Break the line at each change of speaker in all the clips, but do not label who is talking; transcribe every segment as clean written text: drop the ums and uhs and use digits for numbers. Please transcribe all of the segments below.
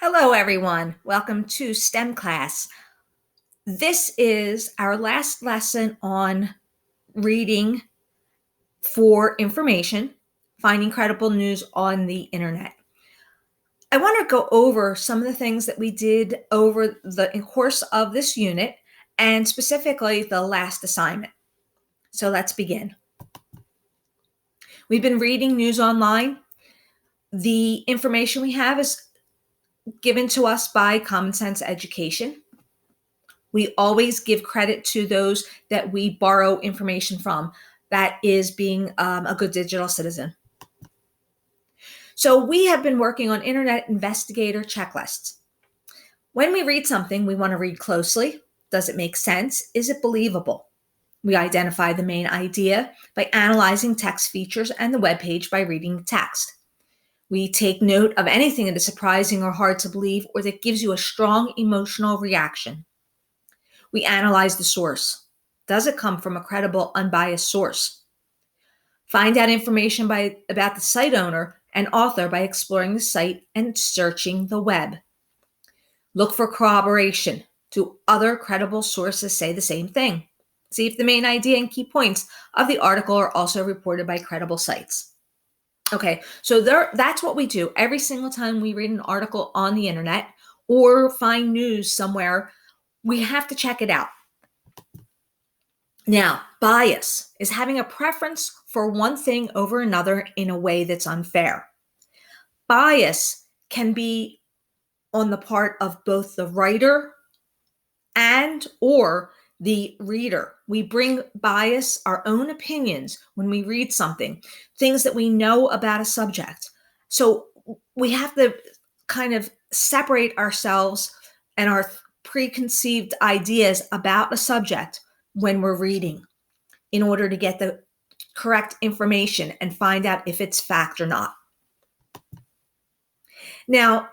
Hello, everyone. Welcome to STEM class. This is our last lesson on reading for information, finding credible news on the internet. I want to go over some of the things that we did over the course of this unit and specifically the last assignment. So let's begin. We've been reading news online. The information we have is given to us by Common Sense Education. We always give credit to those that we borrow information from. That is being a good digital citizen. So we have been working on Internet Investigator checklists. When we read something, we want to read closely. Does it make sense? Is it believable? We identify the main idea by analyzing text features and the web page by reading the text. We take note of anything that is surprising or hard to believe or that gives you a strong emotional reaction. We analyze the source. Does it come from a credible, unbiased source? Find out information about the site owner and author by exploring the site and searching the web. Look for corroboration. Do other credible sources say the same thing? See if the main idea and key points of the article are also reported by credible sites. Okay, so that's what we do every single time we read an article on the internet or find news somewhere. We have to check it out. Now, bias is having a preference for one thing over another in a way that's unfair. Bias can be on the part of both the writer and or the reader. We bring bias, our own opinions, when we read something, things that we know about a subject. So we have to kind of separate ourselves and our preconceived ideas about a subject when we're reading in order to get the correct information and find out if it's fact or not. Now,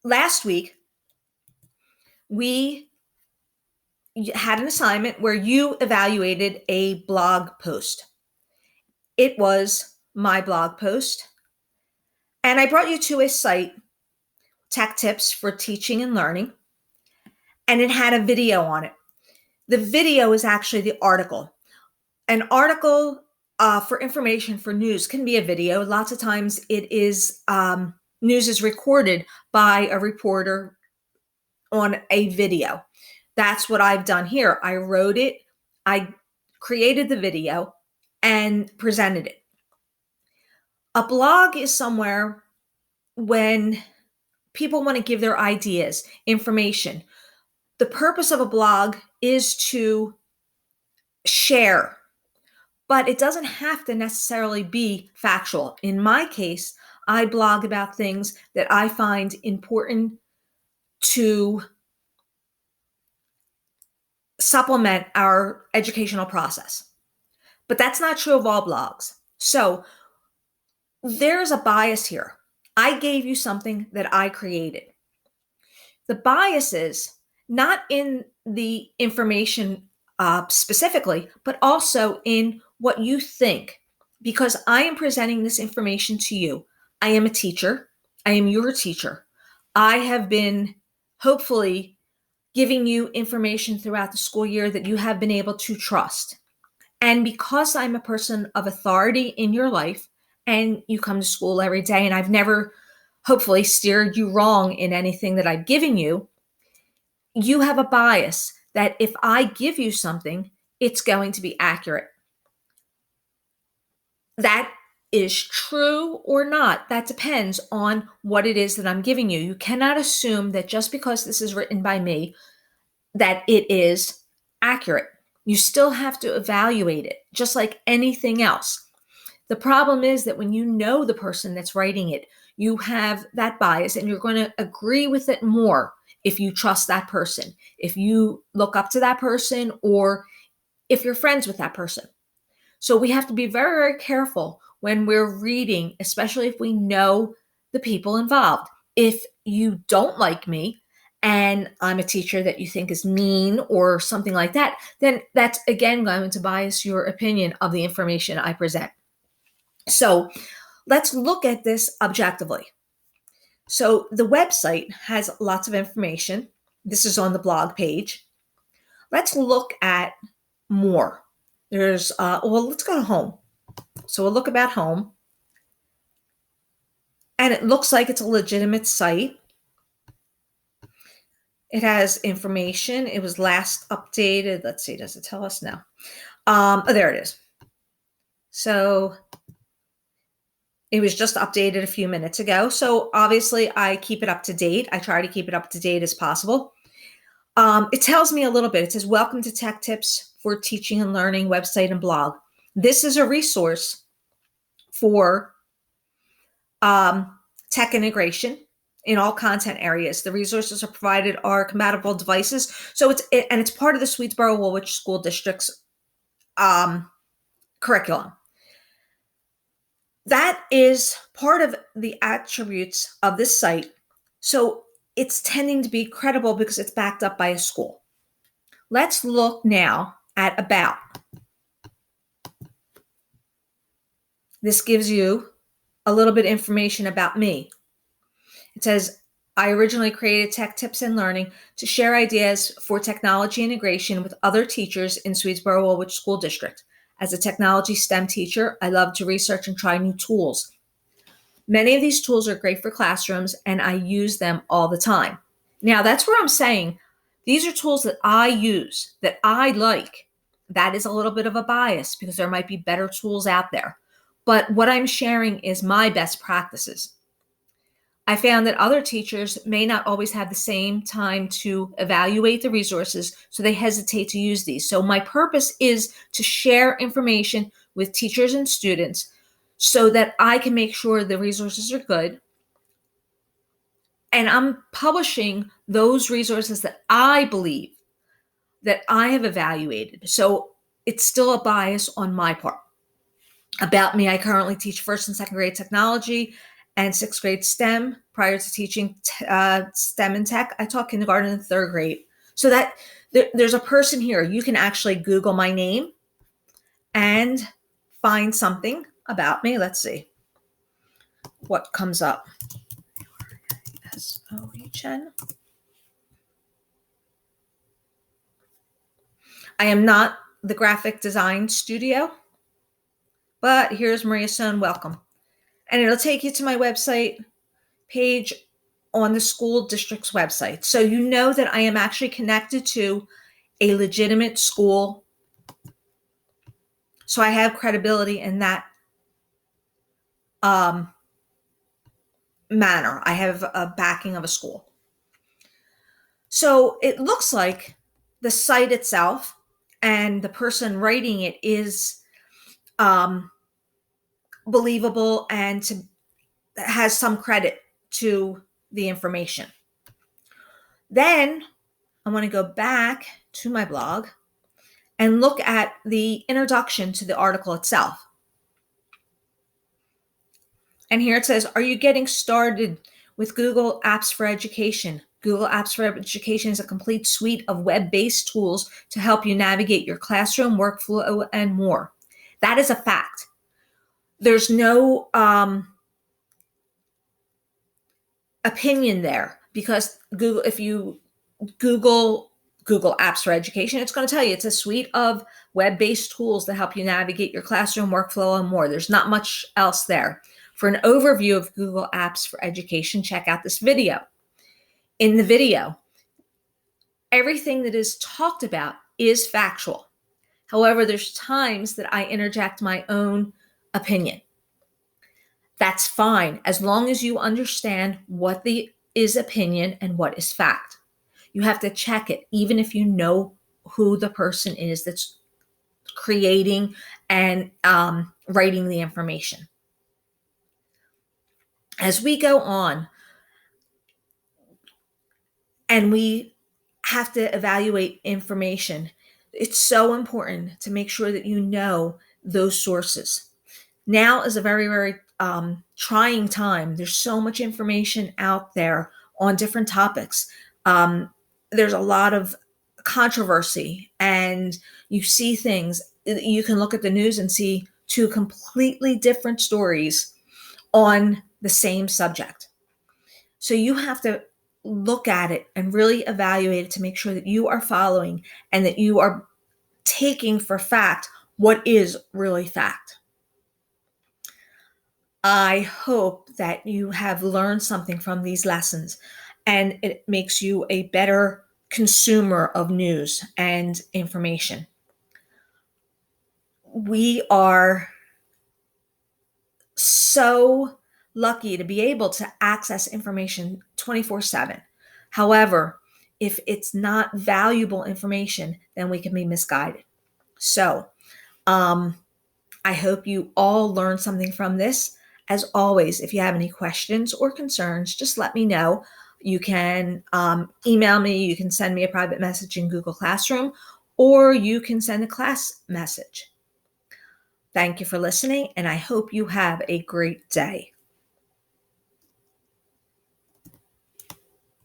last week, we had an assignment where you evaluated a blog post. It was my blog post, and I brought you to a site, Tech Tips for Teaching and Learning, and it had a video on it. The video is actually the article. An article for information for news can be a video. Lots of times it is news is recorded by a reporter on a video. That's what I've done here. I wrote it, I created the video, and presented it. A blog is somewhere when people want to give their ideas, information. The purpose of a blog is to share, but it doesn't have to necessarily be factual. In my case, I blog about things that I find important to supplement our educational process. But that's not true of all blogs. So there's a bias here. I gave you something that I created. The bias is not in the information specifically, but also in what you think, because I am presenting this information to you. I am a teacher. I am your teacher. I have been hopefully giving you information throughout the school year that you have been able to trust. And because I'm a person of authority in your life and you come to school every day and I've never hopefully steered you wrong in anything that I've given you, you have a bias that if I give you something, it's going to be accurate. That is true or not. That depends on what it is that I'm giving you. You cannot assume that just because this is written by me, that it is accurate. You still have to evaluate it, just like anything else. The problem is that when you know the person that's writing it, you have that bias and you're going to agree with it more if you trust that person, if you look up to that person, or if you're friends with that person. So we have to be very, very careful when we're reading, especially if we know the people involved. If you don't like me and I'm a teacher that you think is mean or something like that, then that's again going to bias your opinion of the information I present. So let's look at this objectively. So the website has lots of information. This is on the blog page. Let's look at more. Let's go to home. So we'll look about home. And it looks like it's a legitimate site. It has information. It was last updated. Let's see, does it tell us now? There it is. So it was just updated a few minutes ago. So obviously I keep it up to date. I try to keep it up to date as possible. It tells me a little bit. It says, welcome to Tech Tips for Teaching and Learning website and blog. This is a resource for tech integration in all content areas. The resources are provided are compatible devices. So it's part of the Swedesboro-Woolwich School District's curriculum. That is part of the attributes of this site. So it's tending to be credible because it's backed up by a school. Let's look now at about. This gives you a little bit of information about me. It says, I originally created Tech Tips and Learning to share ideas for technology integration with other teachers in Swedesboro-Woolwich School District. As a technology STEM teacher, I love to research and try new tools. Many of these tools are great for classrooms, and I use them all the time. Now, that's where I'm saying these are tools that I use, that I like. That is a little bit of a bias because there might be better tools out there. But what I'm sharing is my best practices. I found that other teachers may not always have the same time to evaluate the resources, so they hesitate to use these. So my purpose is to share information with teachers and students so that I can make sure the resources are good. And I'm publishing those resources that I believe that I have evaluated. So it's still a bias on my part. About me, I currently teach first and second grade technology and sixth grade STEM. Prior to teaching STEM and tech, I taught kindergarten and third grade. So that there's a person here. You can actually Google my name and find something about me. Let's see what comes up. SOHN. I am not the graphic design studio, but here's Maria Sohn. Welcome. And it'll take you to my website page on the school district's website. So you know that I am actually connected to a legitimate school. So I have credibility in that manner. I have a backing of a school. So it looks like the site itself and the person writing it is believable and has some credit to the information. Then I want to go back to my blog and look at the introduction to the article itself. And here it says, are you getting started with Google Apps for Education? Google Apps for Education is a complete suite of web-based tools to help you navigate your classroom, workflow, and more. That is a fact. There's no opinion there because Google, if you Google Apps for Education, it's going to tell you it's a suite of web-based tools that help you navigate your classroom, workflow, and more. There's not much else there. For an overview of Google Apps for Education, check out this video. In the video, everything that is talked about is factual. However, there's times that I interject my own opinion. That's fine, as long as you understand what is opinion and what is fact. You have to check it, even if you know who the person is that's creating and writing the information. As we go on, and we have to evaluate information, it's so important to make sure that you know those sources. Now is a very, very trying time. There's so much information out there on different topics. There's a lot of controversy, and you see things. You can look at the news and see two completely different stories on the same subject. So you have to look at it and really evaluate it to make sure that you are following and that you are taking for fact what is really fact. I hope that you have learned something from these lessons and it makes you a better consumer of news and information. We are so lucky to be able to access information 24/7. However, if it's not valuable information, then we can be misguided. So, um, I hope you all learned something from this. As always, if you have any questions or concerns, just let me know. You can email me, you can send me a private message in Google Classroom, or you can send a class message. Thank you for listening, and I hope you have a great day.